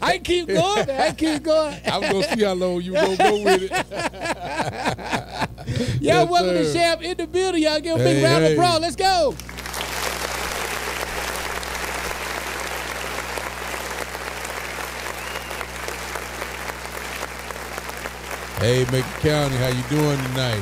I keep going, man. I keep going. I'm going to see how long you going to go with it. Y'all welcome to Sheriff in the building. Y'all give a big round of applause. Let's go. Hey, Macon County, how you doing tonight?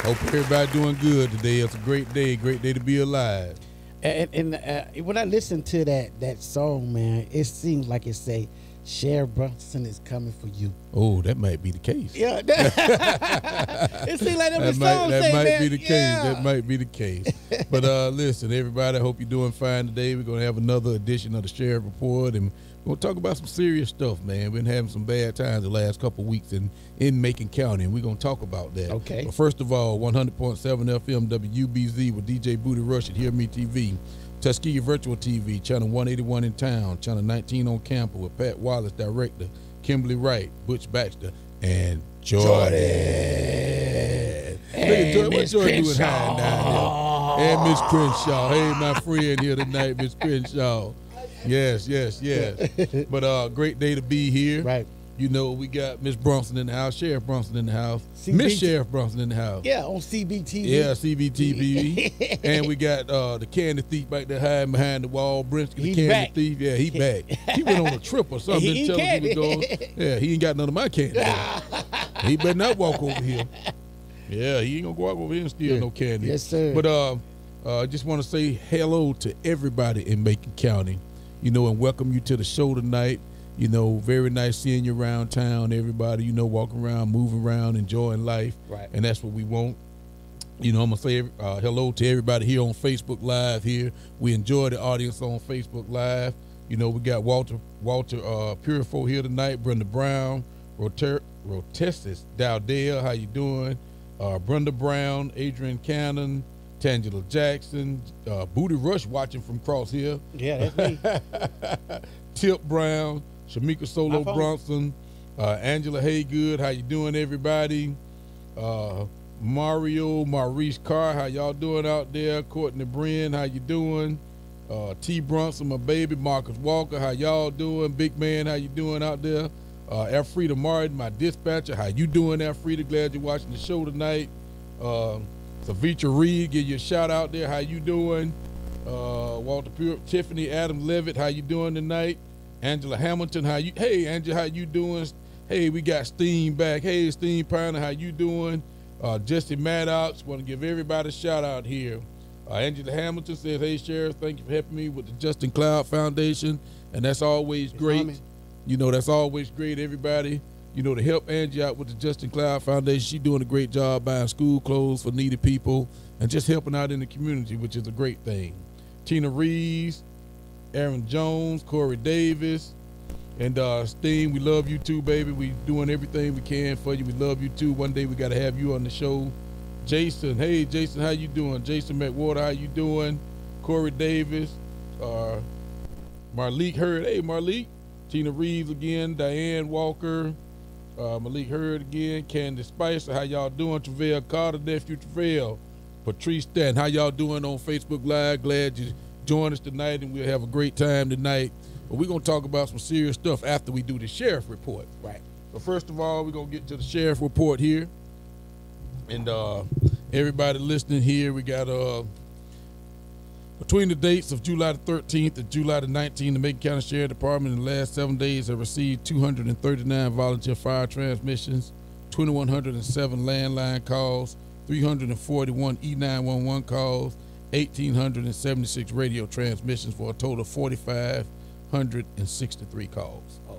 Hope everybody doing good today. It's a great day to be alive. And when I listen to that song, man, it seems like it say, Sheriff Brunson is coming for you. Oh, that might be the case. Yeah. It seems like the song that say, might man. be the case. Yeah. That might be the case. But listen, everybody, I hope you're doing fine today. We're going to have another edition of the Sheriff Report, and we're going to talk about some serious stuff, man. We've been having some bad times the last couple of weeks in Macon County, and we're going to talk about that. Okay. But first of all, 100.7 FM WBZ with DJ Booty Rush at Hear Me TV. Tuskegee Virtual TV, channel 181 in town, channel 19 on campus with Pat Wallace, director, Kimberly Wright, Butch Baxter, and Jordan. Look at Jordan. What Jordan doing hiding down there? And Miss Crenshaw. Hey, my friend here tonight, Miss Crenshaw. Yes. But great day to be here. Right. You know, we got Miss Brunson in the house, Sheriff Brunson in the house, Miss Sheriff Brunson in the house. Yeah, on CBTV. Yeah, CBTV. And we got the candy thief back there hiding behind the wall, Brinsky, the candy back. thief. Yeah, he back. He went on a trip or something. He Didn't tell us he was going. Yeah, he ain't got none of my candy. He better not walk over here. Yeah, he ain't gonna walk over here and steal no candy. Yes, sir. But I just want to say hello to everybody in Macon County, you know, and welcome you to the show tonight. You know, very nice seeing you around town, everybody, you know, walking around, moving around, enjoying life. Right. And that's what we want. You know, I'm going to say hello to everybody here on Facebook Live here. We enjoy the audience on Facebook Live. You know, we got Walter Purifo here tonight, Brenda Brown, Rotestis Dowdale, how you doing? Brenda Brown, Adrian Cannon, Tangela Jackson, Booty Rush watching from across here. Yeah, that's me. Tip Brown, Shamika Solo Bronson, Angela Haygood, how you doing, everybody? Maurice Carr, how y'all doing out there? Courtney Bryn, how you doing? T. Brunson, my baby. Marcus Walker, how y'all doing? Big Man, how you doing out there? Alfreda Martin, my dispatcher, how you doing, Alfreda? Glad you're watching the show tonight. Savitra Reed, give you a shout out there. How you doing? Walter Pure, Tiffany Adam Levitt, how you doing tonight? Angela Hamilton, hey Angela, how you doing? Hey, we got Steam back. Hey, Steam Piner, how you doing? Jesse Maddox, want to give everybody a shout out here. Angela Hamilton says, hey Sheriff, thank you for helping me with the Justin Cloud Foundation, and that's always great. You know, that's always great, everybody. You know, to help Angie out with the Justin Cloud Foundation, she's doing a great job buying school clothes for needy people and just helping out in the community, which is a great thing. Tina Reeves, Aaron Jones, Corey Davis, and Steen, we love you too, baby. We doing everything we can for you. We love you too. One day we got to have you on the show. Jason, hey Jason, how you doing? Jason McWater, how you doing? Corey Davis, Marleek Hurd, hey Marleek. Tina Reeves again, Diane Walker, Malik Hurd again, Candace Spicer, how y'all doing? Travell Carter, nephew Travell. Patrice Stanton, how y'all doing on Facebook Live? Glad you joined us tonight, and we'll have a great time tonight. But we're going to talk about some serious stuff after we do the Sheriff Report. Right. So first of all, we're going to get to the Sheriff Report here. And everybody listening here, we got between the dates of July the 13th and July the 19th, the Macon County Sheriff Department in the last 7 days have received 239 volunteer fire transmissions, 2,107 landline calls, 341 E911 calls, 1,876 radio transmissions for a total of 4,563 calls. Oh.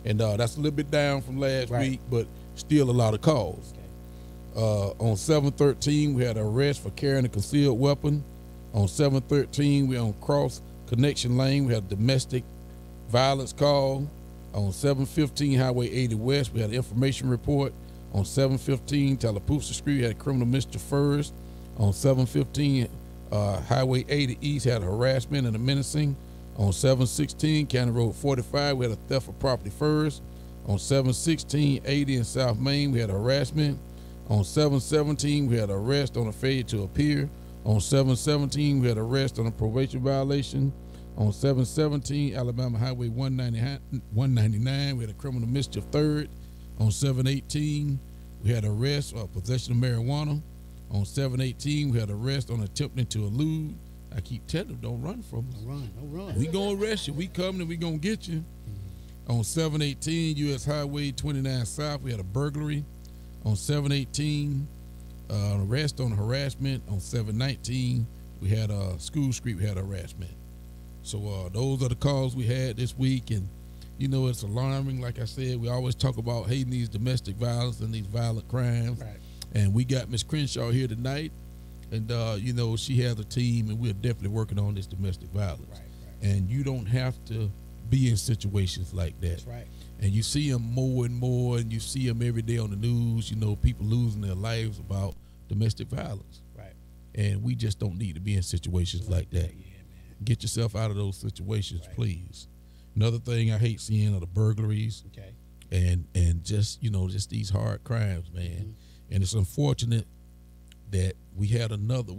And that's a little bit down from last week, but still a lot of calls. Okay. On 7/13, we had an arrest for carrying a concealed weapon. On 7/13, we on Cross Connection Lane, we had a domestic violence call. On 7/15, Highway 80 West, we had an information report. On 7/15, Tallapoosa Street, we had a criminal mischief first. On 7/15, Highway 80 East had a harassment and a menacing. On 7/16, County Road 45, we had a theft of property first. On 7/16, 80 in South Main, we had a harassment. On 7/17, we had an arrest on a failure to appear. On 7/17, we had an arrest on a probation violation. On 717 Alabama Highway 199, we had a criminal mischief third. On 718, we had arrest for possession of marijuana. On 718, we had arrest on attempting to elude. I keep telling them, don't run from us. Don't run. We gonna arrest you. We coming and we gonna get you. On 718 U.S. Highway 29 South, we had a burglary. On 718, arrest on harassment. On 719, we had School Street, we had harassment. So those are the calls we had this week, and you know it's alarming. Like I said, we always talk about hating these domestic violence and these violent crimes. Right. And we got Miss Crenshaw here tonight, and you know she has a team, and we're definitely working on this domestic violence. Right. And you don't have to be in situations like that. That's right. And you see them more and more, and you see them every day on the news. You know, people losing their lives about domestic violence. Right. And we just don't need to be in situations like that. Yeah, man. Get yourself out of those situations, Right. please. Another thing I hate seeing are the burglaries. Okay. And just, you know, just these hard crimes, man. Mm-hmm. And it's unfortunate that we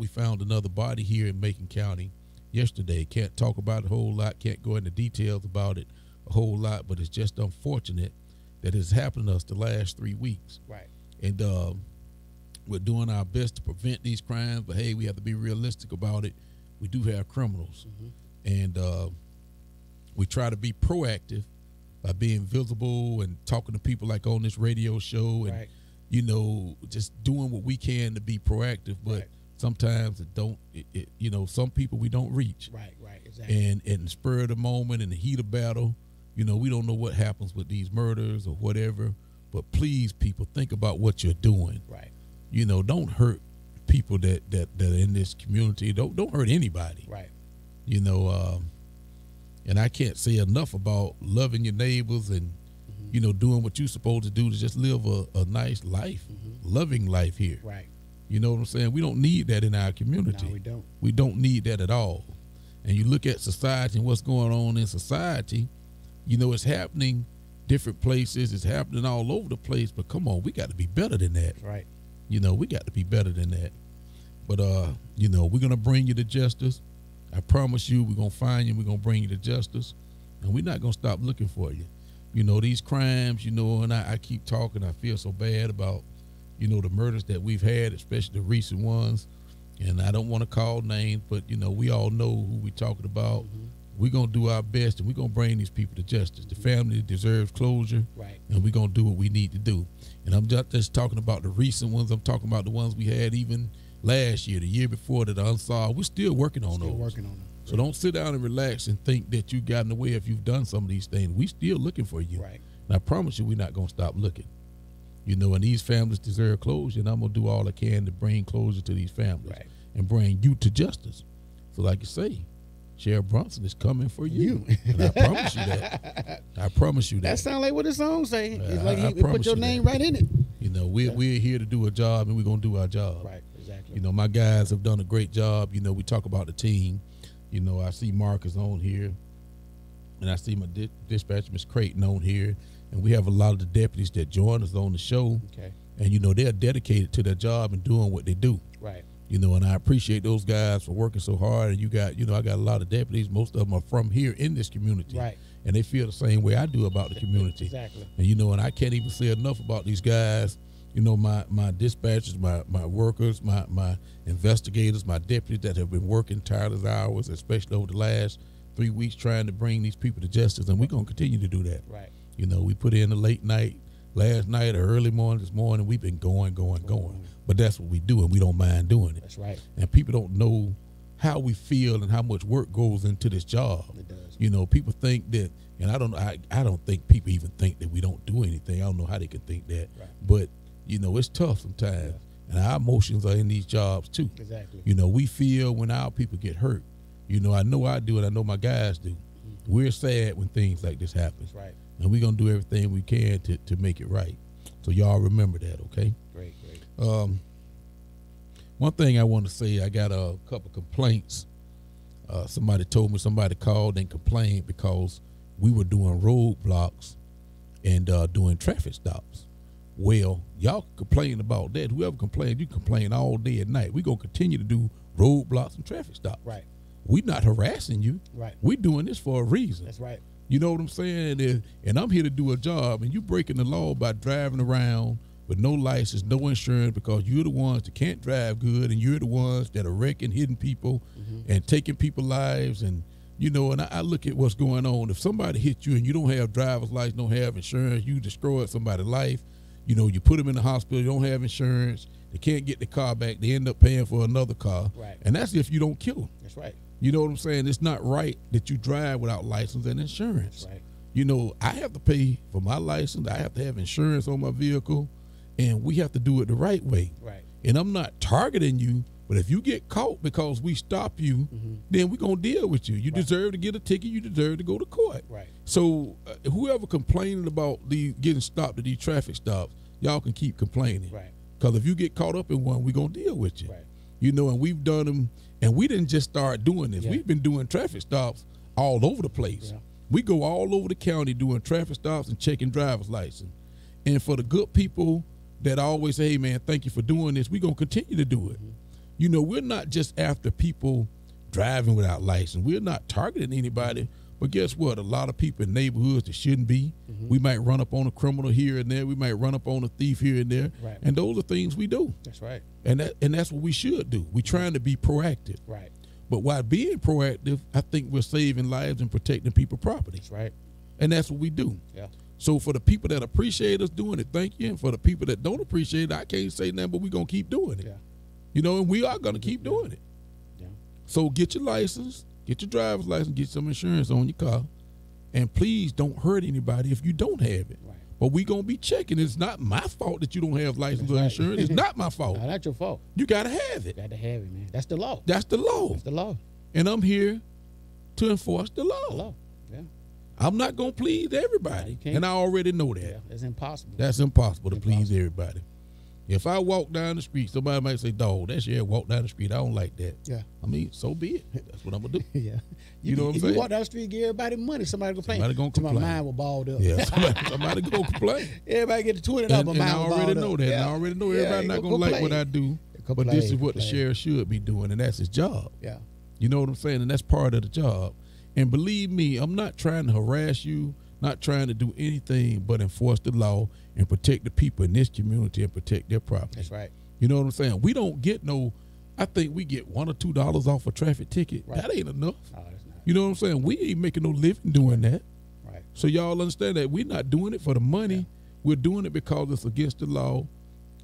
found another body here in Macon County yesterday. Can't talk about it a whole lot, can't go into details about it a whole lot, but it's just unfortunate that it's happened to us the last 3 weeks. Right. And we're doing our best to prevent these crimes, but hey, we have to be realistic about it. We do have criminals. Mm-hmm. And we try to be proactive by being visible and talking to people like on this radio show, and Right. you know, just doing what we can to be proactive. But Right. sometimes you know, some people we don't reach. Right. Exactly. And in the spur of the moment, in the heat of battle, you know, we don't know what happens with these murders or whatever. But please, people, think about what you're doing. Right. You know, don't hurt people that are in this community. Don't hurt anybody. Right. You know, and I can't say enough about loving your neighbors and, you know, doing what you're supposed to do to just live a nice life, loving life here. Right. You know what I'm saying? We don't need that in our community. No, we don't. We don't need that at all. And you look at society and what's going on in society, you know, it's happening different places. It's happening all over the place. But come on, we got to be better than that. Right. You know, we got to be better than that. But, you know, we're going to bring you to justice. I promise you, we're going to find you and we're going to bring you to justice. And we're not going to stop looking for you. You know, these crimes, you know, and I keep talking. I feel so bad about, you know, the murders that we've had, especially the recent ones. And I don't want to call names, but, you know, we all know who we're talking about. We're going to do our best, and we're going to bring these people to justice. The family deserves closure, Right. and we're going to do what we need to do. And I'm just talking about the recent ones. I'm talking about the ones we had even last year, the year before, that are unsolved. We're still working on those. Working on them. So don't sit down and relax and think that you got in the way if you've done some of these things. We still looking for you. Right. And I promise you, we're not going to stop looking. You know, and these families deserve closure, and I'm going to do all I can to bring closure to these families. Right. And bring you to justice. So like you say, Sheriff Brunson is coming for you. And I promise you that. I promise you that. That sounds like what the song say. It's like I he put promise your you name that. right in it. You know, we're here to do a job, and we're going to do our job. Right, exactly. You know, my guys have done a great job. You know, we talk about the team. You know, I see Marcus on here, and I see my dispatcher, Ms. Creighton, on here. And we have a lot of the deputies that join us on the show. Okay. And, you know, they're dedicated to their job and doing what they do. Right. You know, and I appreciate those guys for working so hard. And you got, you know, I got a lot of deputies. Most of them are from here in this community. Right. And they feel the same way I do about the community. Exactly. And, you know, and I can't even say enough about these guys. You know, my dispatchers, my workers, my investigators, my deputies that have been working tireless hours, especially over the last 3 weeks trying to bring these people to justice. And we're going to continue to do that. Right. You know, we put in a late night last night or early morning this morning. We've been going. But that's what we do, and we don't mind doing it. That's right. And people don't know how we feel and how much work goes into this job. It does. You know, people think that, and I don't think people even think that we don't do anything. I don't know how they can think that. Right. But, you know, it's tough sometimes. And our emotions are in these jobs too. Exactly. You know, we feel when our people get hurt. You know I do, and I know my guys do. We're sad when things like this happen. That's right. And we're going to do everything we can to make it right. So y'all remember that, okay? Great. One thing I want to say, I got a couple complaints. Somebody told me somebody called and complained because we were doing roadblocks and doing traffic stops. Well, y'all complain about that. Whoever complained, you complain all day and night. We're going to continue to do roadblocks and traffic stops. Right. we're not harassing you. Right. We're doing this for a reason. That's right. You know what I'm saying? And I'm here to do a job, and you breaking the law by driving around with no license, no insurance, because you're the ones that can't drive good, and you're the ones that are wrecking, hitting people, and taking people's lives. And and I look at what's going on. If somebody hits you and you don't have driver's license, don't have insurance, you destroyed somebody's life. You put them in the hospital, you don't have insurance, they can't get the car back, they end up paying for another car. Right. And that's if you don't kill them. That's right. You know what I'm saying? It's not right that you drive without license and insurance. That's right. I have to pay for my license, I have to have insurance on my vehicle, and we have to do it the right way. Right. And I'm not targeting you, but if you get caught because we stop you, then we're going to deal with you. You deserve to get a ticket. You deserve to go to court. Right. So whoever complaining about getting stopped at these traffic stops, y'all can keep complaining. Right. Because if you get caught up in one, we're going to deal with you. Right. And we've done them, and we didn't just start doing this. Yeah. We've been doing traffic stops all over the place. Yeah. We go all over the county doing traffic stops and checking driver's license. And for the good people that always say, hey, man, thank you for doing this, we're going to continue to do it. We're not just after people driving without license. We're not targeting anybody. But guess what? A lot of people in neighborhoods that shouldn't be. We might run up on a criminal here and there. We might run up on a thief here and there. Right. And those are things we do. That's right. And that's what we should do. We're trying to be proactive. Right. But while being proactive, I think we're saving lives and protecting people's property. That's right. And that's what we do. Yeah. So for the people that appreciate us doing it, thank you. And for the people that don't appreciate it, I can't say nothing, but we're going to keep doing it. Yeah. And we are going to keep doing it. Yeah. So get your license, get your driver's license, get some insurance on your car, and please don't hurt anybody if you don't have it. Right. But we're going to be checking. It's not my fault that you don't have license or insurance. It's not my fault. No, that's your fault. You got to have it. You got to have it, man. That's the law. That's the law. That's the law. And I'm here to enforce the law. The law. Yeah. I'm not going to please everybody. No, and I already know that. Yeah. That's impossible. That's impossible to please everybody. If I walk down the street, somebody might say, dog, that's your walk down the street. I don't like that. Yeah. I mean, so be it. That's what I'm going to do. Yeah. You know what I'm if saying? you walk down the street and give everybody money, somebody complain. Somebody gonna complain. My mind will balled up. Yeah, somebody going to complain. Everybody get the $20 And my mind I will already balled know up. that. Yeah. And I already know everybody not going to like what I do. But this is what the sheriff should be doing, and that's his job. Yeah. You know what I'm saying? And that's part of the job. And believe me, I'm not trying to harass you, not trying to do anything but enforce the law and protect the people in this community and protect their property. That's right. You know what I'm saying? We don't get I think we get $1 or $2 off a traffic ticket. Right. That ain't enough. No, that's not. You know what I'm saying? We ain't making no living doing that. Right. So y'all understand that we're not doing it for the money. Yeah. We're doing it because it's against the law,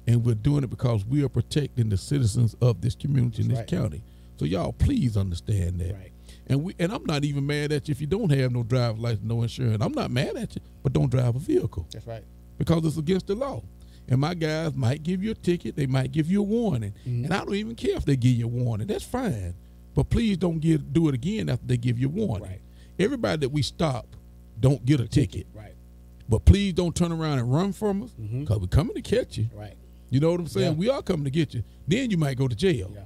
and we're doing it because we are protecting the citizens of this community in this county. So y'all please understand that. Right. And I'm not even mad at you if you don't have no driver's license, no insurance. I'm not mad at you, but don't drive a vehicle. That's right. Because it's against the law. And my guys might give you a ticket, they might give you a warning. And I don't even care if they give you a warning. That's fine. But please don't do it again after they give you a warning. Right. Everybody that we stop don't get a ticket. Right. But please don't turn around and run from us, because we're coming to catch you. Right. You know what I'm saying? Yeah. We are coming to get you. Then you might go to jail. Yeah.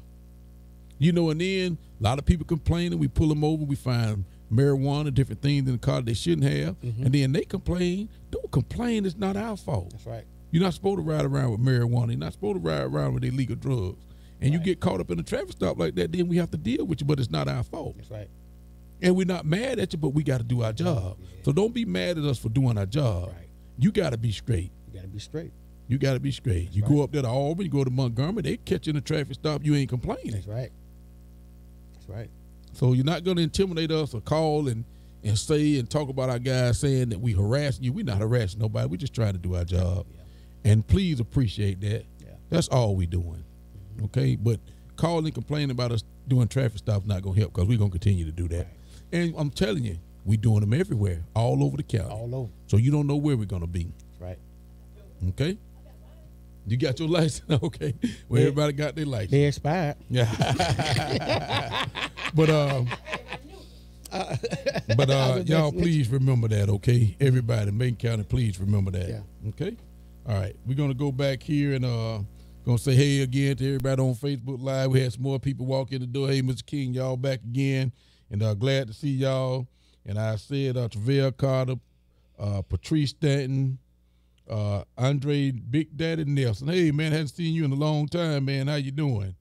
And then a lot of people complaining. We pull them over. We find marijuana, different things in the car they shouldn't have. And then they complain. Don't complain. It's not our fault. That's right. You're not supposed to ride around with marijuana. You're not supposed to ride around with illegal drugs. And you get caught up in a traffic stop like that, then we have to deal with you, but it's not our fault. That's right. And we're not mad at you, but we got to do our job. Yeah. So don't be mad at us for doing our job. Right. You got to be straight. You got to be straight. You got to be straight. That's you right. go up there to Auburn, you go to Montgomery, they catch you in a traffic stop, you ain't complaining. That's right. That's right. So you're not going to intimidate us or call and say and talk about our guys saying that we harassing you. We're not harassing nobody. We're just trying to do our job. Yeah. And please appreciate that. Yeah. That's all we doing. Okay? But calling and complaining about us doing traffic stops not going to help, because we're going to continue to do that. Right. And I'm telling you, we doing them everywhere, all over the county. All over. So you don't know where we're going to be. That's right. Okay? You got your license? Okay. Well, Yeah. everybody got their license. They expired. Yeah. But y'all please remember that, okay? Everybody in Macon County, please remember that. Yeah. Okay? All right. We're gonna go back here and gonna say hey again to everybody on Facebook Live. We had some more people walk in the door. Hey, Mr. King, y'all back again. And glad to see y'all. And I said Travell Carter, Patrice Stanton, Andre Big Daddy Nelson. Hey man, hadn't seen you in a long time, man. How you doing?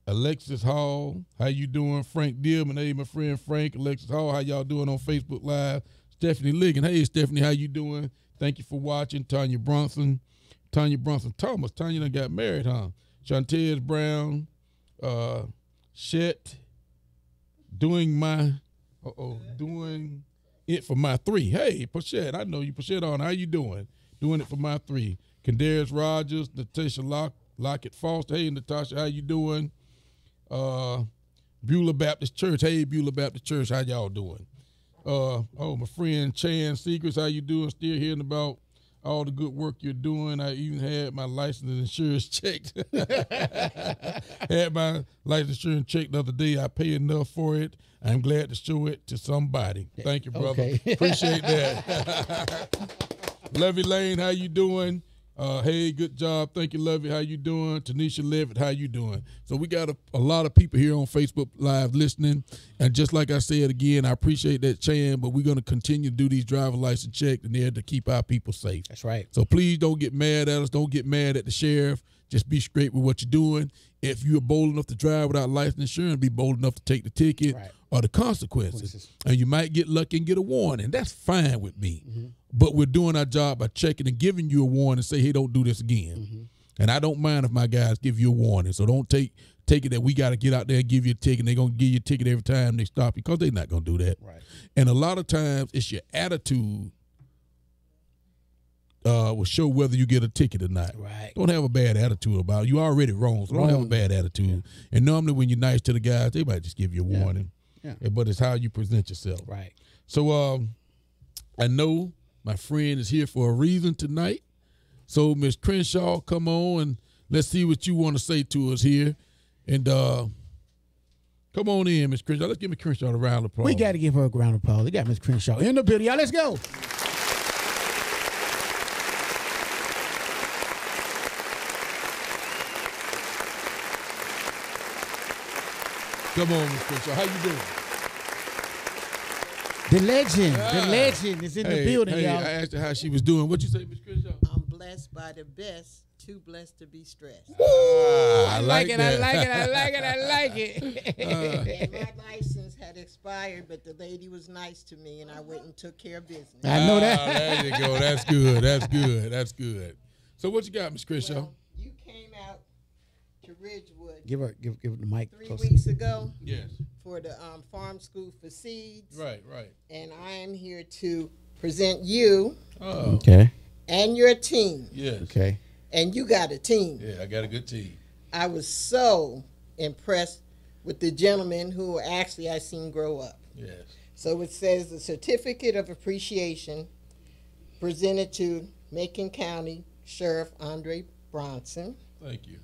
Alexis Hall, how you doing? Frank Dillman, hey, my friend Frank. Alexis Hall, how y'all doing on Facebook Live? Stephanie Liggin, hey, Stephanie, how you doing? Thank you for watching. Tanya Bronson Thomas. Tanya done got married, huh? Shantez Brown, Shet, doing it for my 3. Hey, Pochette, I know you. Pochette on, how you doing? Doing it for my 3. Candaris Rogers, Natasha Lockett Foster. Hey, Natasha, how you doing? Beulah Baptist Church. Hey, Beulah Baptist Church, how y'all doing? My friend Chan Secrets, how you doing? Still hearing about all the good work you're doing. I even had my license and insurance checked. Had my license insurance checked the other day. I pay enough for it. I'm glad to show it to somebody. Thank you, brother. Okay. Appreciate that. Lovey Lane, how you doing? Hey, good job. Thank you, Lovey. How you doing? Tanisha Levitt, how you doing? So we got a lot of people here on Facebook Live listening. And just like I said again, I appreciate that, Chan, but we're going to continue to do these driver license checks and there to keep our people safe. That's right. So please don't get mad at us. Don't get mad at the sheriff. Just be straight with what you're doing. If you're bold enough to drive without license insurance, be bold enough to take the ticket or the consequences. And you might get lucky and get a warning. That's fine with me. But we're doing our job by checking and giving you a warning and say, hey, don't do this again. And I don't mind if my guys give you a warning. So don't take it that we got to get out there and give you a ticket. And they're going to give you a ticket every time they stop you because they're not going to do that. Right. And a lot of times it's your attitude will show whether you get a ticket or not. Right. Don't have a bad attitude about it. You're already wrong, so don't have a bad attitude. And normally when you're nice to the guys, they might just give you a warning. But it's how you present yourself. Right. So I know my friend is here for a reason tonight. So Ms. Crenshaw, come on and let's see what you want to say to us here. And come on in, Ms. Crenshaw. Let's give Ms. Crenshaw a round of applause. We got to give her a round of applause. We got Ms. Crenshaw in the building. Y'all, let's go. Come on, Ms. Crenshaw. How you doing? The legend is in the building, y'all. I asked her how she was doing. What you say, Ms. Crenshaw? I'm blessed by the best, too blessed to be stressed. I like it. I like it. And my license had expired, but the lady was nice to me, and I went and took care of business. I know that. There you go. That's good. So what you got, Ms. Crenshaw? Well, you came out to Ridgewood. Give her the mic. 3 weeks ago. Yes. For the Farm School for Seeds. Right. And I am here to present you. Oh. Okay. And your team. Yes. Okay. And you got a team. Yeah, I got a good team. I was so impressed with the gentleman who actually I seen grow up. Yes. So it says the certificate of appreciation presented to Macon County Sheriff Andre Bronson. Thank you.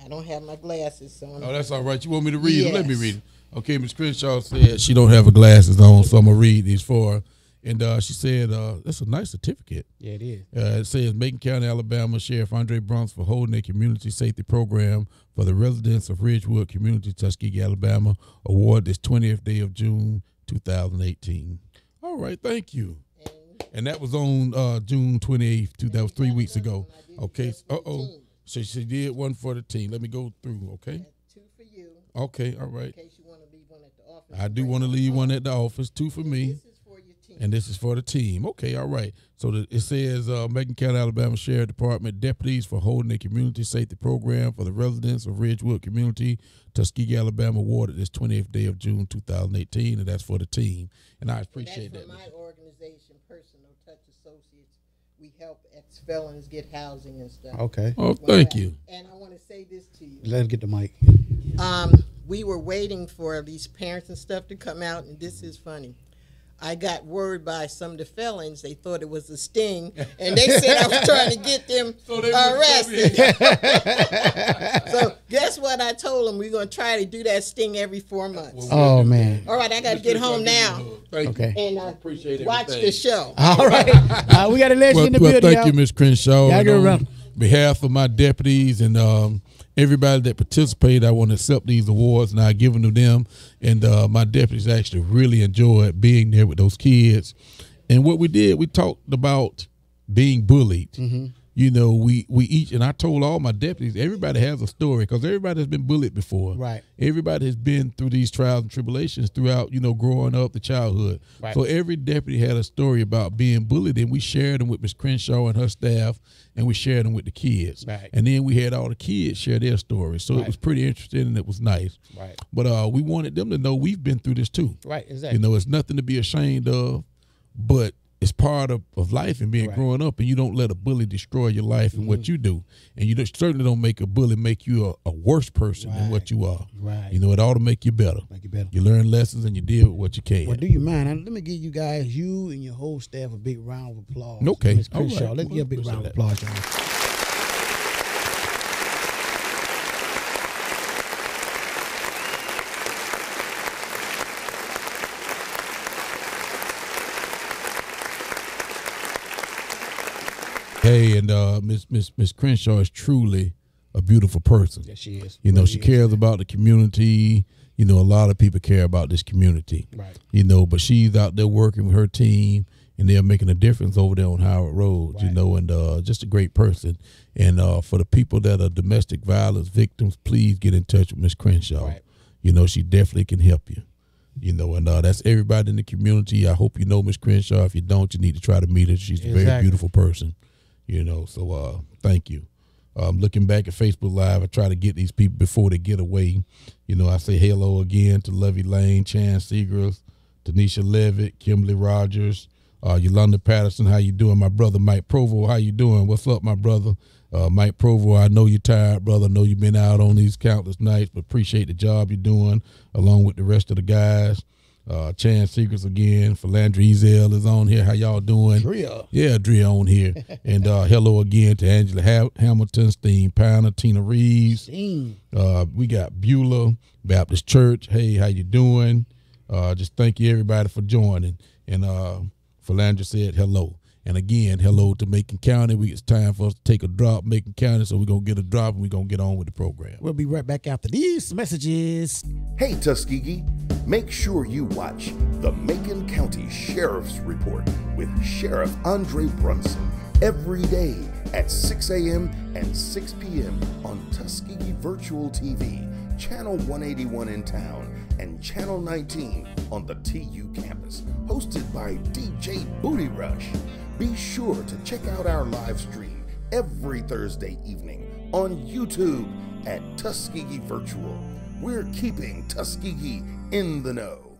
I don't have my glasses on. Oh, that's all right. You want me to read it? Let me Yes. read it. Okay, Ms. Crenshaw said she don't have her glasses on, so I'm going to read these for her. And she said, that's a nice certificate. Yeah, it is. It says, Macon County, Alabama, Sheriff Andre Bronson for holding a community safety program for the residents of Ridgewood Community, Tuskegee, Alabama, award this 20th day of June, 2018. All right, thank you. And that was on June 28th, that was 3 weeks ago. Okay, So she did one for the team. Let me go through, okay? 2 for you. Okay, all right. In case you want to leave one at the office. I do want to leave one at the office, 2 for me. This is for your team. And this is for the team. Okay, all right. So it says Macon County, Alabama Sheriff Department deputies for holding a community safety program for the residents of Ridgewood Community, Tuskegee, Alabama, awarded this 20th day of June 2018, and that's for the team. And I appreciate that. That's for my organization, Personal Touch Associates. We help ex-felons get housing and stuff. Okay. Oh, thank you. And I want to say this to you. Let's get the mic. We were waiting for these parents and stuff to come out, and this is funny. I got word by some of the felons, they thought it was a sting, and they said I was trying to get them arrested. So guess what I told them? We're going to try to do that sting every 4 months. Oh, man. All right, I got to get home now. Thank Okay. you. And Appreciate watch everything. the show. All right. We got a legend in the building, thank y'all. you, Ms. Crenshaw. Y'all And get on around. behalf of my deputies and everybody that participated, I want to accept these awards and I give them to them. And my deputies actually really enjoyed being there with those kids. And what we did, we talked about being bullied. You You know, we each, and I told all my deputies, everybody has a story because everybody has been bullied before. Right. Everybody has been through these trials and tribulations throughout, you know, growing up, the childhood. Right. So every deputy had a story about being bullied, and we shared them with Ms. Crenshaw and her staff, and we shared them with the kids. Right. And then we had all the kids share their stories. So Right. it was pretty interesting, and it was nice. Right. But we wanted them to know we've been through this too. Right. Exactly. You know, it's nothing to be ashamed of, but it's part of life and being Right. growing up, and you don't let a bully destroy your life and what you do. And you certainly don't make a bully make you a worse person than what you are. Right. You know, it ought to make you better. Make it better. You learn lessons and you deal with what you can. Well, do you mind? Let me give you guys, you and your whole staff, a big round of applause. Okay. Ms. All Crenshaw, right. let's give a big Appreciate round of that. applause, y'all. Hey, and Miss Crenshaw is truly a beautiful person. Yes, she is. You know, Really she is. cares about the community. You know, a lot of people care about this community. Right. You know, but she's out there working with her team, and they're making a difference over there on Howard Road. Right. You know, and just a great person. And for the people that are domestic violence victims, please get in touch with Miss Crenshaw. Right. You know, she definitely can help you. You know, and that's everybody in the community. I hope you know Miss Crenshaw. If you don't, you need to try to meet her. She's a very Exactly. beautiful person. You know, so thank you. Looking back at Facebook Live, I try to get these people before they get away. You know, I say hello again to Lovey Lane, Chan Seagrass, Tanisha Levitt, Kimberly Rogers, Yolanda Patterson. How you doing? My brother Mike Provo, how you doing? What's up, my brother? Mike Provo, I know you're tired, brother. I know you've been out on these countless nights, but appreciate the job you're doing along with the rest of the guys. Chan Seagrass again. Philandra Ezel is on here. How y'all doing? Drea. Yeah, Drea on here. And hello again to Angela Hamilton, Steen Pounder, Tina Reeves. Sing. We got Beulah Baptist Church. Hey, how you doing? Just thank you everybody for joining. And Philandra said hello. And again, hello to Macon County. It's time for us to take a drop, Macon County. So we're going to get a drop and we're going to get on with the program. We'll be right back after these messages. Hey Tuskegee, make sure you watch the Macon County Sheriff's Report with Sheriff Andre Brunson every day at 6 a.m. and 6 p.m. on Tuskegee Virtual TV, Channel 181 in town, and Channel 19 on the TU campus, hosted by DJ Booty Rush. Be sure to check out our live stream every Thursday evening on YouTube at Tuskegee Virtual. We're keeping Tuskegee in the know.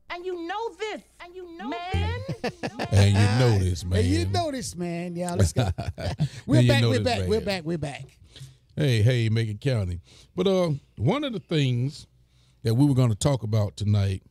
And you know this. And you know man. And you know this, man. And you know this, man. Yeah, let's go. We're And you back, know we're this, back, man. we're back, we're back. Hey, Macon County. But one of the things that we were going to talk about tonight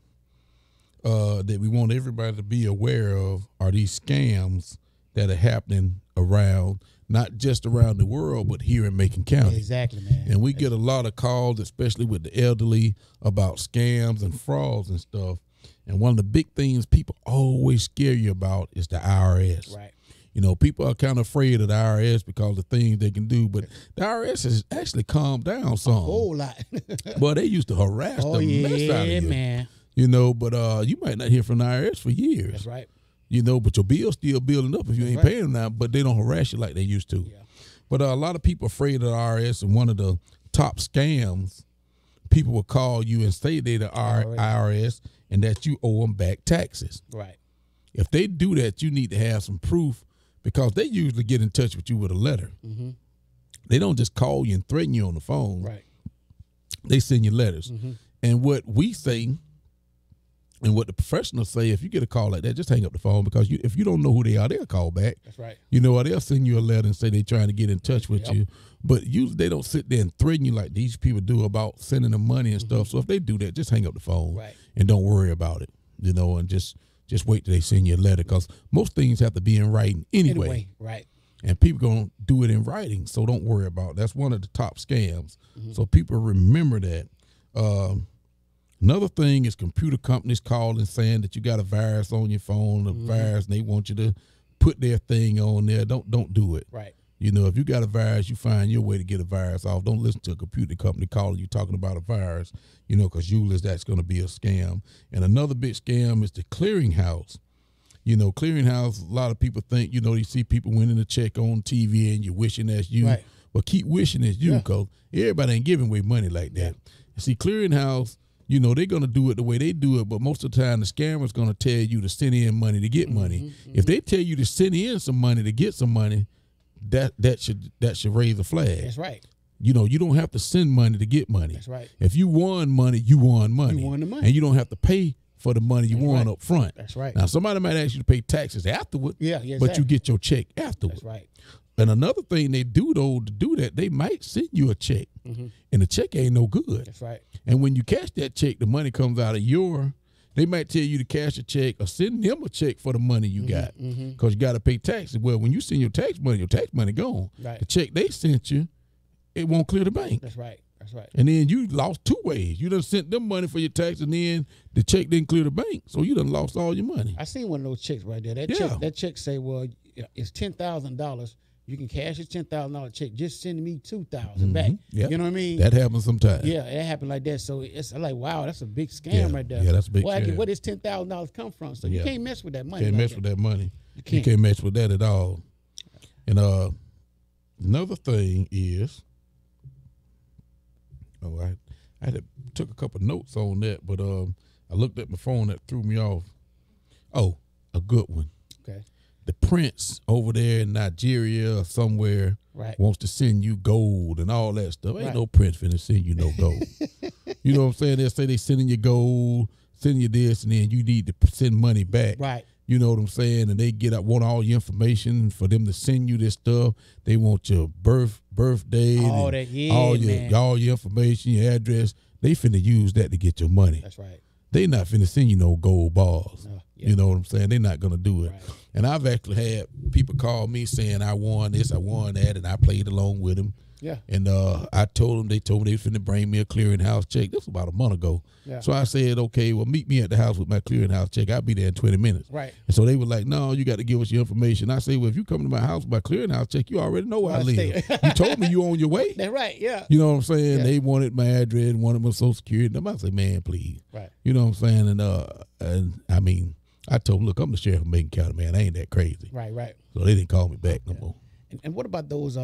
that we want everybody to be aware of are these scams that are happening around, not just around the world, but here in Macon County. Exactly, man. And we get a lot of calls, especially with the elderly, about scams and frauds and stuff. And one of the big things people always scare you about is the IRS. Right. You know, people are kind of afraid of the IRS because of the things they can do, but the IRS has actually calmed down some. A whole lot. Well, they used to harass Oh, the mess out of yeah, you. man. You know, but you might not hear from the IRS for years. That's right. You know, but your bill's still building up if you ain't right. paying them now, but they don't harass you like they used to. Yeah. But a lot of people are afraid of the IRS, and one of the top scams, people will call you and say they're the IRS and that you owe them back taxes. Right. If they do that, you need to have some proof because they usually get in touch with you with a letter. Mm-hmm. They don't just call you and threaten you on the phone. Right. They send you letters. Mm-hmm. And what we say and what the professionals say, if you get a call like that, just hang up the phone because if you don't know who they are, they'll call back. That's right. You know, or they'll send you a letter and say they're trying to get in touch with you. But usually they don't sit there and threaten you like these people do about sending them money and stuff. So if they do that, just hang up the phone Right. and don't worry about it, you know, and just wait till they send you a letter because most things have to be in writing anyway. Right. And people going to do it in writing, so don't worry about it. That's one of the top scams. So people remember that. Another thing is computer companies calling saying that you got a virus on your phone, a virus, and they want you to put their thing on there. Don't do it. Right. You know, if you got a virus, you find your way to get a virus off. Don't listen to a computer company calling you talking about a virus, you know, because usually that's going to be a scam. And another big scam is the clearinghouse. You know, clearinghouse, a lot of people think, you know, you see people winning a check on TV and you're wishing that's you. Right. Well, keep wishing it's you, because everybody ain't giving away money like that. See, clearinghouse, you know, they're going to do it the way they do it, but most of the time the scammer's going to tell you to send in money to get money. If they tell you to send in some money to get some money, that should raise a flag. That's right. You know, you don't have to send money to get money. That's right. If you won money, you won money. You won the money. And you don't have to pay for the money you won up front. That's right. Now, somebody might ask you to pay taxes afterward, Yeah, but exactly. you get your check afterward. That's right. And another thing they do, though, to do that, they might send you a check, and the check ain't no good. That's right. And when you cash that check, the money comes out of they might tell you to cash a check or send them a check for the money you got, because you got to pay taxes. Well, when you send your tax money gone. Right. The check they sent you, it won't clear the bank. That's right. That's right. And then you lost two ways. You done sent them money for your tax, and then the check didn't clear the bank, so you done lost all your money. I seen one of those checks right there. That check say, well, it's $10,000. You can cash your $10,000 check. Just send me $2,000 back. Yep. You know what I mean? That happens sometimes. Yeah, it happened like that. So it's like, wow, that's a big scam right there. Yeah, that's a big scam. Where does $10,000 come from? So you can't mess with that money. Can't like mess with that money. You You can't mess with that at all. And another thing is, I took a couple notes on that, but I looked at my phone, that threw me off. Oh, a good one. Okay. The prince over there in Nigeria or somewhere wants to send you gold and all that stuff. Ain't no prince finna send you no gold. You know what I'm saying? They say they sending you gold, sending you this, and then you need to send money back. Right. You know what I'm saying? And they want all your information for them to send you this stuff. They want your birthday, all and that, yeah, all your information, your address. They finna use that to get your money. That's right. They not finna send you no gold bars. No, You know what I'm saying? They're not gonna do it. Right. And I've actually had people call me saying I won this, I won that, and I played along with them. Yeah. And I told them, they told me they was finna bring me a clearinghouse check. This was about a month ago. Yeah. So I said, okay, well, meet me at the house with my clearinghouse check. I'll be there in 20 minutes. Right. And so they were like, no, you got to give us your information. I say, well, if you come to my house with my clearinghouse check, you already know where I live. You told me you on your way. That's right. Yeah. You know what I'm saying? Yeah. They wanted my address, wanted my social security. And I said, man, please. Right. You know what I'm saying? And I mean, I told them, look, I'm the sheriff of Macon County, man. I ain't that crazy. Right. Right. So they didn't call me back no more. And what about those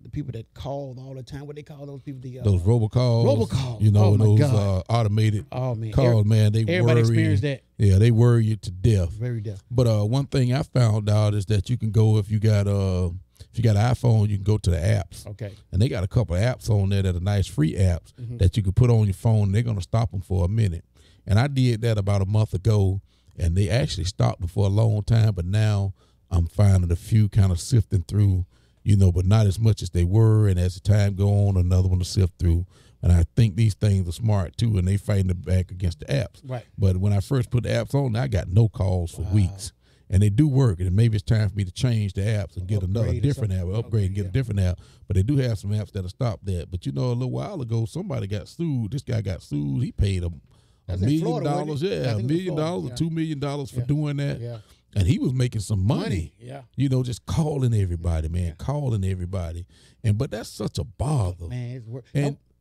the people that call all the time? What they call those people? Those robocalls. Robocalls. You know, Oh, my those God. automated man. calls, man. They everybody worry experienced you. that. Yeah, they worry you to death. Very deaf. But one thing I found out is that you can go, if you got an iPhone, you can go to the apps. Okay. And they got a couple of apps on there that are nice free apps that you can put on your phone. And they're going to stop them for a minute. And I did that about a month ago, and they actually stopped them for a long time. But now I'm finding a few kind of sifting through, you know, but not as much as they were. And as the time go on, another one to sift through. And I think these things are smart too, and they fighting it back against the apps. Right. But when I first put the apps on, I got no calls for weeks. And they do work, and maybe it's time for me to change the apps and get another different app, upgrade and get a different app. But they do have some apps that'll stop that. But you know, a little while ago, somebody got sued. This guy got sued. He paid $1 million, Florida, wasn't it? I $1 think it was million Florida, or $2 million for doing that. Yeah. And he was making some money. Yeah. You know, just calling everybody, man, calling everybody. But that's such a bother. Man, it's work.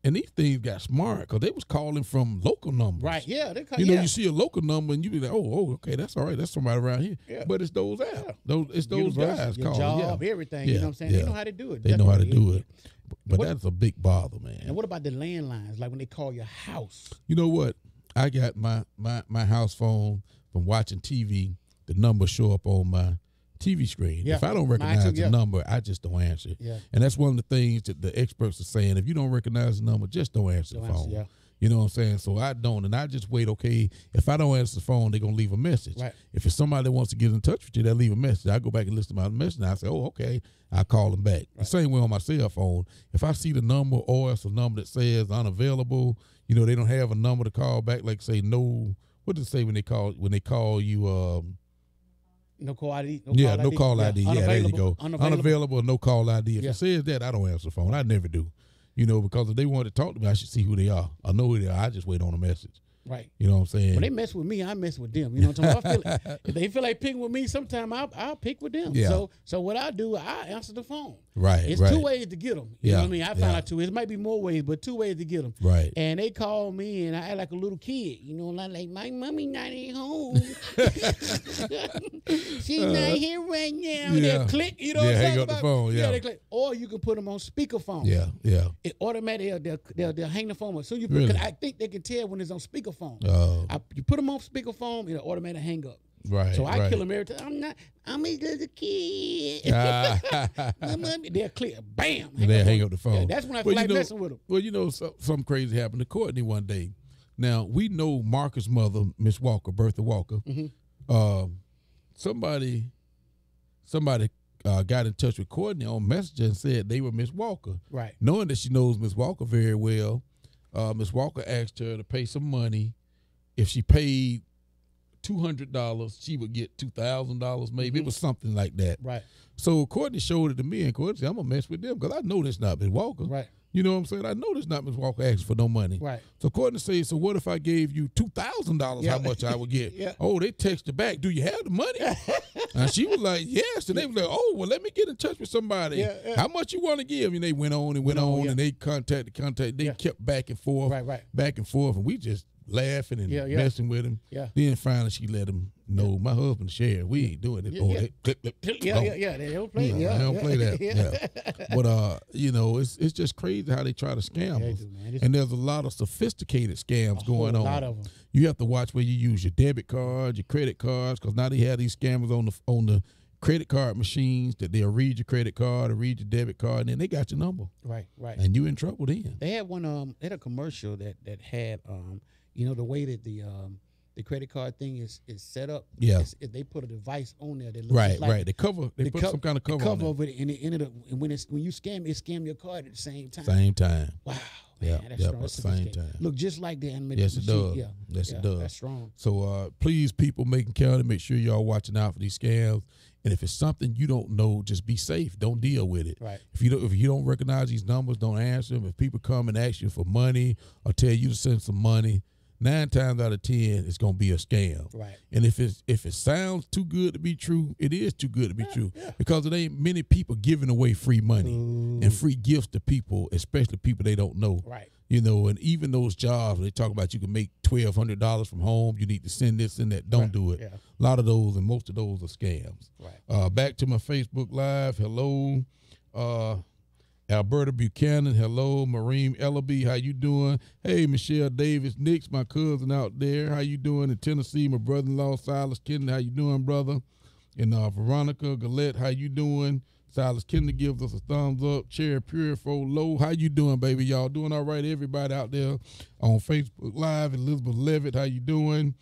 And these things got smart because they was calling from local numbers. Right. Yeah. They call, You know, you see a local number and you be like, oh, okay, that's all right. That's somebody around here. Yeah. But it's those apps. It's those University, guys your calling. job, everything. Yeah. You know what I'm saying? Yeah. They know how to do it. They know how to Definitely. do it. But What- that's a big bother, man. And what about the landlines? Like when they call your house? You know what? I got my house phone from watching TV. The number show up on my TV screen. Yeah. If I don't Mine recognize too, the yeah. number, I just don't answer. Yeah. And that's one of the things that the experts are saying. If you don't recognize the number, just don't answer the Don't answer, phone. yeah. You know what I'm saying? So I don't, and I just wait, okay, if I don't answer the phone, they're going to leave a message. Right. If it's somebody that wants to get in touch with you, they'll leave a message. I go back and listen to my message, and I say, oh, okay, I'll call them back. The same way on my cell phone. If I see the number or it's a number that says unavailable, you know, they don't have a number to call back, like say no, what does it say when they call you, No call ID. no call ID. Yeah, there you go. Unavailable. Unavailable, no call ID. If Yeah. it says that, I don't answer the phone. I never do. You know, because if they want to talk to me, I should see who they are. I know who they are. I just wait on a message. Right. You know what I'm saying? When they mess with me, I mess with them. You know what I'm talking about? If they feel like picking with me, sometime I'll pick with them. Yeah. So what I do, I answer the phone. Right. It's right. 2 ways to get them. You know what I mean? I found yeah. out 2 ways. It might be more ways, but 2 ways to get them. Right. And they call me, and I act like a little kid. You know, like my mommy not at home. She's not here right now. Yeah. They'll click. You know Yeah, what I'm hang talking up the about? phone, yeah. They click. Or you can put them on speakerphone. Yeah. Yeah. It automatically they'll hang the phone up. So you put, Really? 'cause I think they can tell when it's on speakerphone. Oh. You put them on speakerphone, it'll automatically hang up. Right. So I right. kill them every time. I'm as good as a kid. Ah. My mommy, they'll click, bam. They hang up the phone. Yeah, that's when I feel like messing with them. Well, you know, something crazy happened to Courtney one day. Now, we know Marcus' mother, Miss Walker, Bertha Walker. Mm-hmm. Somebody got in touch with Courtney on Messenger and said they were Miss Walker. Right. Knowing that she knows Miss Walker very well, Miss Walker asked her to pay some money. If she paid $200, she would get $2,000 maybe. It was something like that. Right. So Courtney showed it to me, and Courtney said, I'm going to mess with them because I know this not Miss Walker. Right. You know what I'm saying? I know this not Miss Walker asking for no money. Right. So Courtney says, so what if I gave you $2,000, Yeah. how much I would get? Yeah. Oh, they texted back, do you have the money? And she was like, yes. And they was like, oh, well, let me get in touch with somebody. Yeah, yeah. How much you want to give? And they went on and went on, yeah. and they contacted. They Yeah. kept back and forth, Right. back and forth. And we just laughing and Yeah, yeah. messing with him. Yeah. Then finally she let him know, my husband shared. We ain't doing it. Yeah, Oh, yeah. they click, Yeah, go. yeah. They don't play. You know, Yeah, they don't yeah. play that. Yeah. Yeah. But you know, it's just crazy how they try to scam They us. do, man. It's And there's a lot of sophisticated scams going on. A lot of them. You have to watch where you use your debit cards, your credit cards, because now they have these scammers on the credit card machines that they'll read your credit card or read your debit card, and then they got your number, Right. and you in trouble then. They had one. They had a commercial that had you know, the way that the credit card thing is set up. Yeah. They put a device on there that looks Right, just like right. They put some kind of cover on it. over it, and it ended up. And when you scam, it scam your card at the same time. Same time. Wow, Yeah, man, that's yeah, strong. at That's the same sophisticated. time. Look just like the animated. Yes, it machine. does. Yeah, Yes, it does. That's strong. So please, people, Macon County, make sure y'all watching out for these scams. And if it's something you don't know, just be safe. Don't deal with it. Right. If you don't recognize these numbers, don't answer them. If people come and ask you for money or tell you to send some money, 9 times out of 10, it's gonna be a scam. Right. And if it sounds too good to be true, it is too good to be true. Because it ain't many people giving away free money and free gifts to people, especially people they don't know. Right. You know, and even those jobs, they talk about you can make $1,200 from home. You need to send this and that. Don't do it. Yeah. A lot of those and most of those are scams. Right. Back to my Facebook Live. Hello, Alberta Buchanan. Hello, Mareem Ellaby. How you doing? Hey, Michelle Davis Nix, my cousin out there. How you doing in Tennessee? My brother-in-law Silas Kennedy. How you doing, brother? And Veronica Gillette. How you doing? Silas Kennedy gives us a thumbs up. Cherry Purifo Low. How you doing, baby? Y'all doing all right? Everybody out there on Facebook Live. Elizabeth Levitt. How you doing?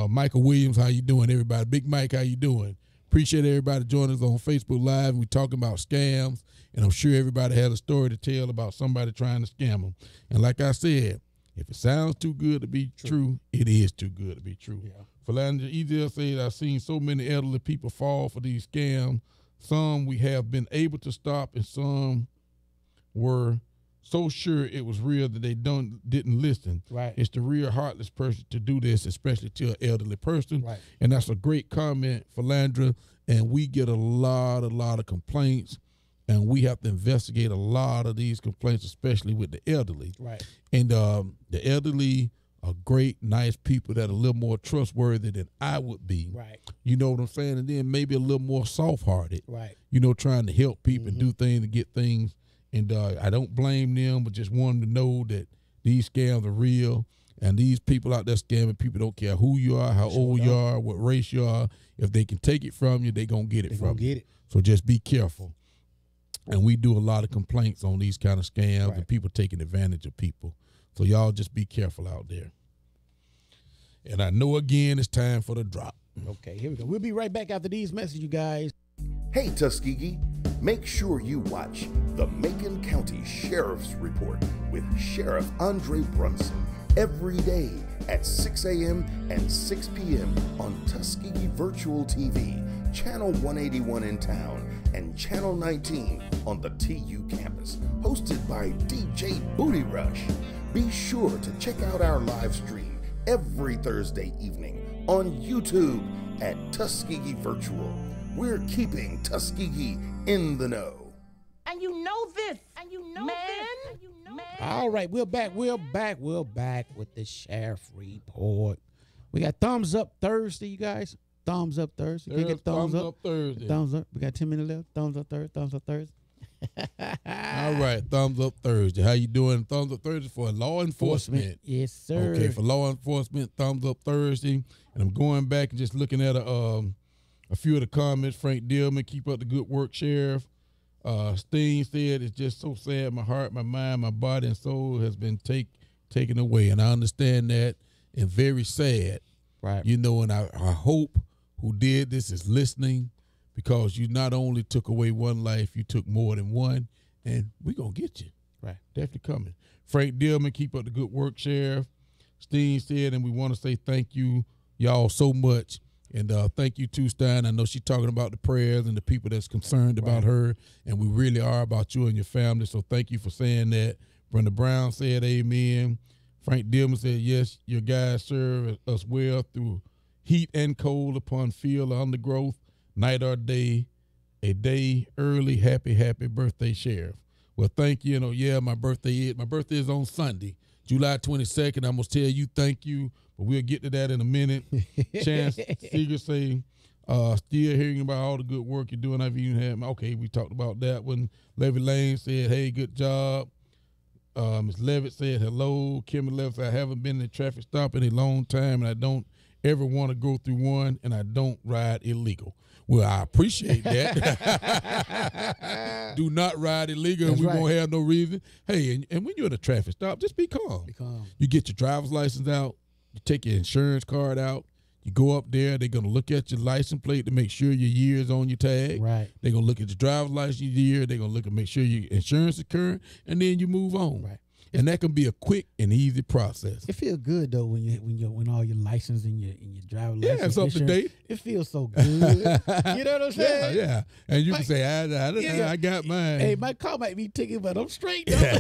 Michael Williams. How you doing, everybody? Big Mike. How you doing? Appreciate everybody joining us on Facebook Live. We're talking about scams, and I'm sure everybody has a story to tell about somebody trying to scam them. And like I said, if it sounds too good to be true, it is too good to be true. Yeah. Philander Ezel said, I've seen so many elderly people fall for these scams. Some we have been able to stop, and some were so sure it was real that they didn't listen. Right. It's the real heartless person to do this, especially to an elderly person. Right. And that's a great comment, Philandra. And we get a lot of complaints, and we have to investigate a lot of these complaints, especially with the elderly. Right. And the elderly are great, nice people that are a little more trustworthy than I would be. Right. You know what I'm saying? And then maybe a little more soft-hearted. Right. You know, trying to help people and do things and get things. And I don't blame them, but just want them to know that these scams are real. And these people out there scamming people don't care who you are, how old you are, what race you are. If they can take it from you, they're going to get it from you. So just be careful. And we do a lot of complaints on these kind of scams and people taking advantage of people. So y'all just be careful out there. And I know, again, it's time for the drop. Okay, here we go. We'll be right back after these messages, you guys. Hey, Tuskegee, make sure you watch the Macon County Sheriff's Report with Sheriff Andre Brunson every day at 6 a.m. and 6 p.m. on Tuskegee Virtual TV, Channel 181 in town, and Channel 19 on the TU campus, hosted by DJ Booty Rush. Be sure to check out our live stream every Thursday evening on YouTube at Tuskegee Virtual. We're keeping Tuskegee in the know. And you know this. And you know this. And you know this. All right, we're back with the Sheriff Report. We got Thumbs Up Thursday, you guys. Thumbs Up Thursday. Can you get thumbs up? Thursday. Thumbs up. We got 10 minutes left. Thumbs Up Thursday. Thumbs Up Thursday. All right, Thumbs Up Thursday. How you doing? Thumbs Up Thursday for law enforcement. Yes, sir. Okay, for law enforcement, Thumbs Up Thursday. And I'm going back and just looking at a few of the comments. Frank Dillman, keep up the good work, Sheriff. Steen said, it's just so sad. My heart, my mind, my body, and soul has been taken away. And I understand that, and very sad. Right. You know, and I hope who did this is listening, because you not only took away one life, you took more than one, and we're going to get you. Right. Definitely coming. Frank Dillman, keep up the good work, Sheriff. Steen said, and we want to say thank you, y'all, so much. And thank you, too, Stein. I know she's talking about the prayers and the people that's concerned about her, and we really are about you and your family, so thank you for saying that. Brenda Brown said amen. Frank Dillman said, yes, your guys serve us well through heat and cold upon field or undergrowth, night or day, a day early. Happy birthday, Sheriff. Well, thank you. Yeah, my birthday is on Sunday, July 22nd. I'm going to tell you thank you, but we'll get to that in a minute. Chance Seeger say, still hearing about all the good work you're doing. I've even had okay, we talked about that one. Levy Lane said, hey, good job. Ms. Levitt said, hello. Kimmy Levitt said, I haven't been in a traffic stop in a long time, and I don't ever want to go through one, and I don't ride illegal. Well, I appreciate that. Do not ride illegal, and we won't have no reason. Hey, and when you're in a traffic stop, just be calm. Be calm. You get your driver's license out. You take your insurance card out. You go up there. They're going to look at your license plate to make sure your year is on your tag. Right. They're going to look at your driver's license year. They're going to look and make sure your insurance is current, and then you move on. Right. And that can be a quick and easy process. It feels good though when all your license and your driver's license. Yeah, it's up to date. It feels so good. You know what I'm saying? Yeah. And you can say, I got mine. Hey, my car might be ticking, but I'm straight though.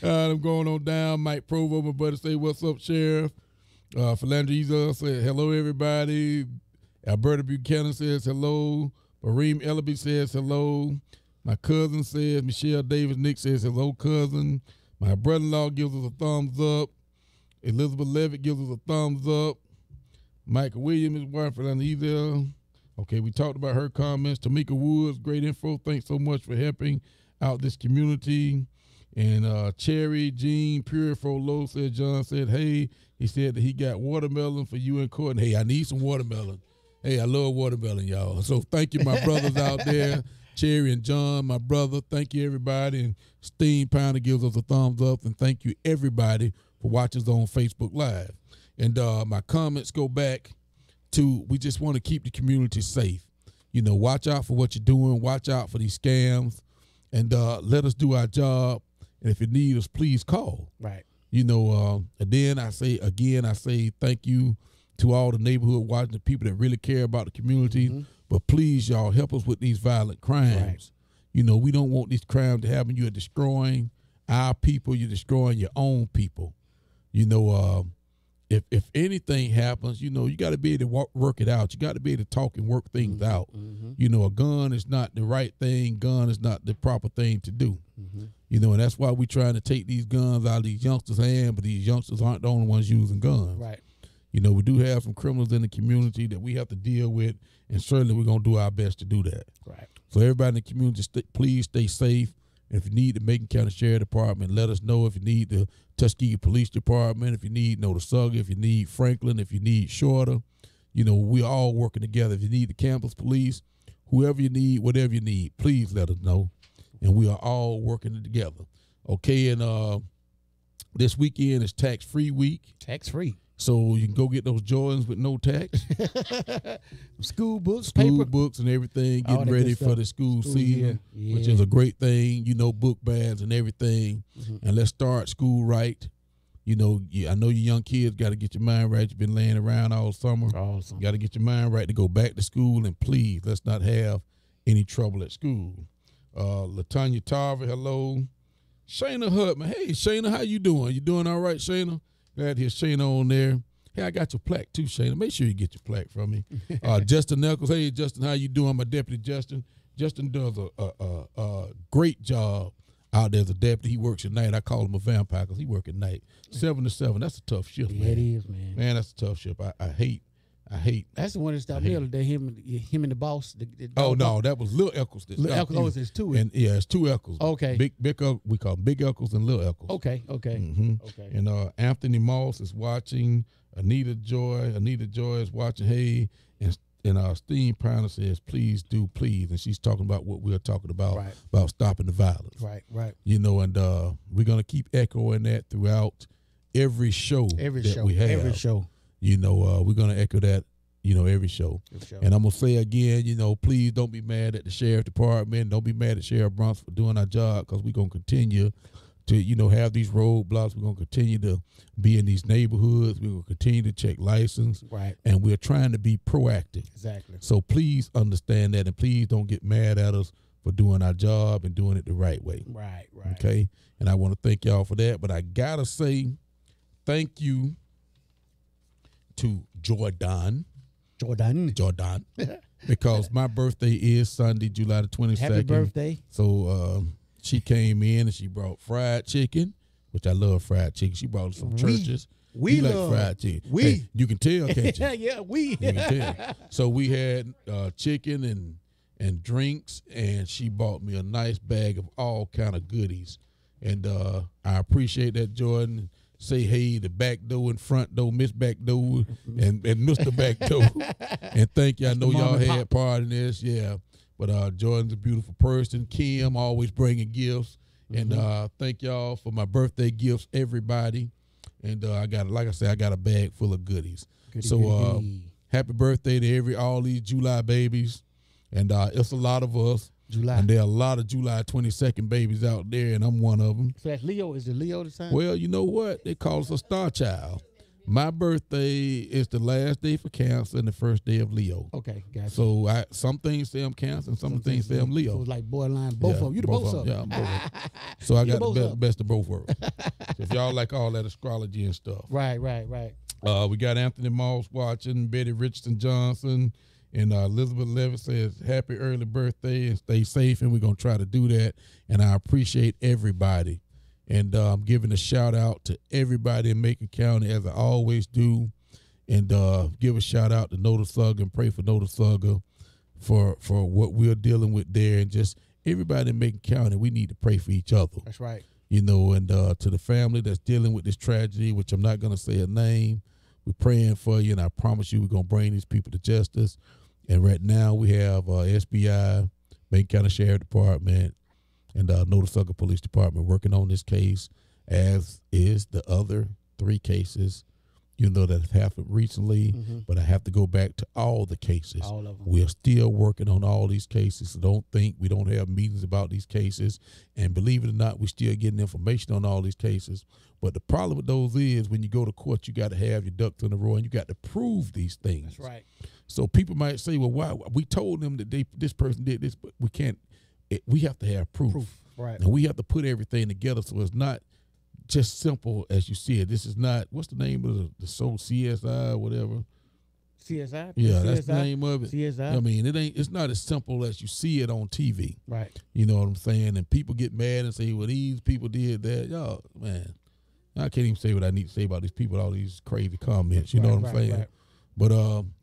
I'm going on down. Mike Provo, my buddy, say, what's up, Sheriff? Philandria said, hello, everybody. Alberta Buchanan says hello. Bareem Ellaby says hello. My cousin says, Michelle Davis Nick says, hello, cousin. My brother-in-law gives us a thumbs up. Elizabeth Levitt gives us a thumbs up. Michael Williams, his wife, Philandria. Okay, we talked about her comments. Tamika Woods, great info. Thanks so much for helping out this community. And Cherry Jean Pure Low said, John said, hey, he said that he got watermelon for you and Courtney. Hey, I need some watermelon. Hey, I love watermelon, y'all. So thank you, my brothers out there. Cherry and John, my brother. Thank you, everybody. And Steen Pounder gives us a thumbs up. And thank you, everybody, for watching us on Facebook Live. And my comments go back to, we just want to keep the community safe. You know, watch out for what you're doing. Watch out for these scams. And let us do our job. And if you need us, please call. Right. You know, and then I say thank you to all the neighborhood watching, the people that really care about the community. Mm-hmm. But please, y'all, help us with these violent crimes. Right. You know, we don't want these crimes to happen. You're destroying our people. You're destroying your own people. You know, if anything happens, you know, you got to be able to work it out. You got to be able to talk and work things out. Mm-hmm. You know, a gun is not the right thing. Gun is not the proper thing to do. Mm-hmm. You know, and that's why we're trying to take these guns out of these youngsters' hands, but these youngsters aren't the only ones using guns. Right. You know, we do have some criminals in the community that we have to deal with, and certainly we're going to do our best to do that. Right. So everybody in the community, please stay safe. And if you need the Macon County Sheriff Department, let us know. If you need the Tuskegee Police Department, if you need Notasulga, if you need Franklin, if you need Shorter, you know, we're all working together. If you need the campus police, whoever you need, whatever you need, please let us know. And we are all working together. Okay, and this weekend is tax-free week. Tax-free. So you can go get those Jordans with no tax. School books, paper books and everything, getting ready for the school season, which is a great thing, you know, book bags and everything. Mm-hmm. And let's start school right. You know, I know you young kids got to get your mind right. You've been laying around all summer. Awesome. You got to get your mind right to go back to school, and please, let's not have any trouble at school. LaTanya Tarver, hello. Shayna Hudman. Hey, Shayna, how you doing? You doing all right, Shayna? Glad to hear Shayna on there. Hey, I got your plaque too, Shayna. Make sure you get your plaque from me. Justin Eccles. Hey, Justin, how you doing? My deputy, Justin. Justin does a great job out there as a deputy. He works at night. I call him a vampire because he works at night. 7 to 7. That's a tough shift, man. Yeah, it is, man. Man, that's a tough shift. I hate. That's the one that stopped me the other day. Him and the boss. The Oh no, that was Lil Eccles. Lil Eccles is two. And yeah, it's two Eccles. Okay. Big we call them Big Eccles and Lil Eccles. Okay. Mm-hmm. Okay. And Anthony Moss is watching. Anita Joy is watching. Hey, and Steve Piner says, please do, please. And she's talking about what we're talking about, Right. about stopping the violence. Right. You know, and we're going to keep echoing that throughout every show we have. Every show. You know, we're going to echo that, you know, every show. And I'm going to say again, you know, please don't be mad at the sheriff department. Don't be mad at Sheriff Brunson for doing our job, because we're going to continue to, you know, have these roadblocks. We're going to continue to be in these neighborhoods. We're going to continue to check license. Right. And we're trying to be proactive. Exactly. So please understand that, and please don't get mad at us for doing our job and doing it the right way. Right. Okay? And I want to thank y'all for that. But I got to say thank you to Jordan. Because my birthday is Sunday, July the 22nd. Happy birthday. So she came in and she brought fried chicken, which I love fried chicken. She brought some churches. We like love fried chicken. We. Hey, you can tell, can't you? Yeah, we. You can tell. So we had chicken and drinks, and she bought me a nice bag of all kind of goodies. And I appreciate that, Jordan. Say hey to back door and front door, Miss Back Door and Mr. Back Door. And thank you. I know y'all had part in this, yeah. But Jordan's a beautiful person. Kim always bringing gifts. And thank y'all for my birthday gifts, everybody. And I got, like I said, I got a bag full of goodies. Goody. Happy birthday to all these July babies. And it's a lot of us. July. And there are a lot of July 22nd babies out there, and I'm one of them. So that's Leo. Is it Leo the sign? Well, you know what? They call us a star child. My birthday is the last day for Cancer and the first day of Leo. Okay, gotcha. So some things say I'm Cancer and some things say I'm Leo. So it's like borderline, both of them. You the both of them. Yeah, I'm both of them. So I got the best of both worlds. So if y'all like all that astrology and stuff. Right. We got Anthony Moss watching, Betty Richardson Johnson, and Elizabeth Levitt says, happy early birthday and stay safe, and we're going to try to do that. And I appreciate everybody. And I'm giving a shout out to everybody in Macon County, as I always do. And give a shout out to Notasulga and pray for Notasulga for what we're dealing with there. And just everybody in Macon County, we need to pray for each other. That's right. You know, and to the family that's dealing with this tragedy, which I'm not going to say a name, we're praying for you, and I promise you we're going to bring these people to justice. And right now we have SBI, Macon County Sheriff Department, and Notasulga Police Department working on this case, as is the other 3 cases, you know, that have happened recently. But I have to go back to all the cases. All of them. We're still working on all these cases, so don't think we don't have meetings about these cases. And believe it or not, we're still getting information on all these cases. But the problem with those is when you go to court, you got to have your ducks in a row, and you got to prove these things. That's right. So people might say, well, why? We told them that this person did this, but we can't. We have to have proof. Right. And we have to put everything together, so it's not just simple as you see it. This is not, what's the name of the soul, CSI or whatever? CSI? Yeah, CSI? that's the name of it. CSI? I mean, it's not as simple as you see it on TV. Right. You know what I'm saying? And people get mad and say, well, these people did that. Y'all, man, I can't even say what I need to say about these people, all these crazy comments. You know what I'm saying? Right. But,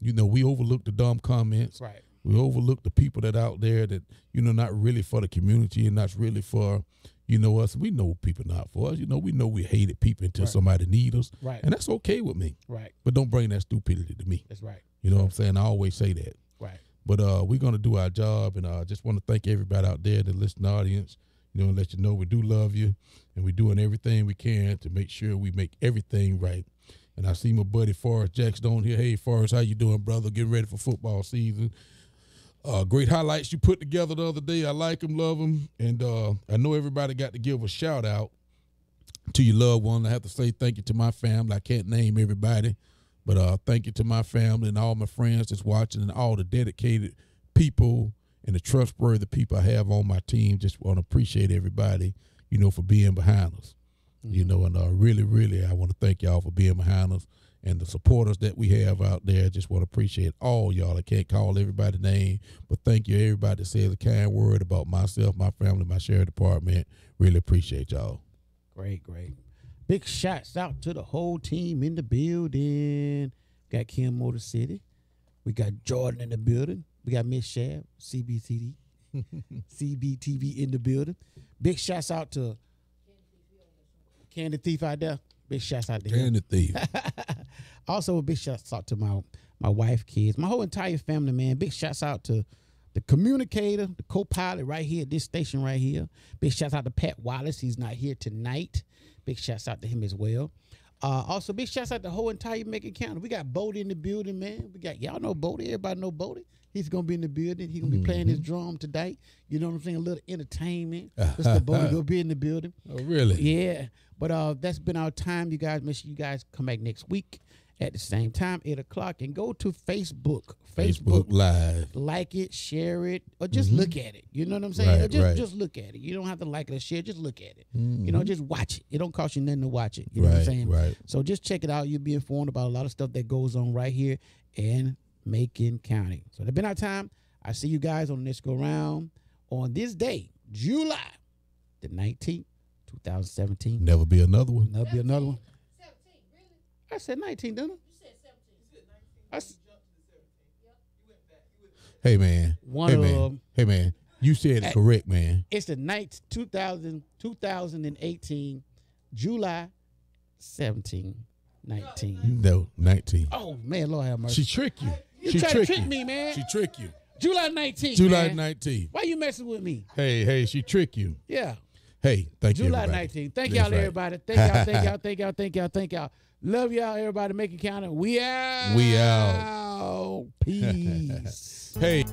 you know, we overlook the dumb comments. Right. We overlook the people that out there that, you know, not really for the community and not really for, you know, us. We know people not for us. You know, we hated people until somebody need us. Right. And that's okay with me. Right. But don't bring that stupidity to me. That's right. You know what I'm saying? I always say that. Right. But we're going to do our job, and I just want to thank everybody out there, the listening audience, you know, and let you know we do love you, and we're doing everything we can to make sure we make everything right. And I see my buddy Forrest Jackson on here. Hey, Forrest, how you doing, brother? Getting ready for football season. Great highlights you put together the other day. I like them, love them. And I know everybody got to give a shout out to your loved one. I have to say thank you to my family. I can't name everybody, but thank you to my family and all my friends that's watching, and all the dedicated people and the trustworthy people I have on my team. Just want to appreciate everybody, for being behind us. And really, really, I want to thank y'all for being behind us and the supporters that we have out there. Just want to appreciate all y'all. I can't call everybody's name, but thank you everybody that says a kind word about myself, my family, my sheriff department. Really appreciate y'all. Great. Big shots out to the whole team in the building. Got Kim Motor City. We got Jordan in the building. We got Miss Shab, CBTV in the building. Big shouts out to Candy Thief out there. Big shouts out to him. Candy Thief. Also, a big shouts out to my wife, kids, my whole entire family, man. Big shouts out to the communicator, the co-pilot right here at this station right here. Big shouts out to Pat Wallace. He's not here tonight. Big shouts out to him as well. Also, big shouts out to the whole entire Macon County. We got Bodie in the building, man. We got, y'all know Bodie. Everybody know Bodie. He's going to be in the building. He's going to be playing his drum tonight. You know what I'm saying? A little entertainment. Mr. Bodie will be in the building. Oh, really? Yeah. But that's been our time, you guys. Make sure you guys come back next week at the same time, 8 o'clock, and go to Facebook. Facebook Live. Like it, share it, or just look at it. You know what I'm saying? Right, just look at it. You don't have to like it or share. Just look at it. Just watch it. It don't cost you nothing to watch it. You know what I'm saying? Right. So just check it out. You'll be informed about a lot of stuff that goes on right here in Macon County. So that's been our time. I see you guys on the next go round on this day, July the 19th, 2017. Never be another one. There'll be another one. 17, really? I said 19, didn't I? You said 17. Hey man. Hey man. You said it correct, man. It's the 2018, July 17, 19. No, 19. Oh man, Lord have mercy. She tricked you. You try to trick me, man. She tricked you. July 19. July man. 19. Why you messing with me? Hey, she tricked you. Yeah. Hey, thank you. July everybody. 19. Thank That's y'all, right. everybody. Thank y'all. Love y'all, everybody. Macon County. We out. We out. Peace. Hey.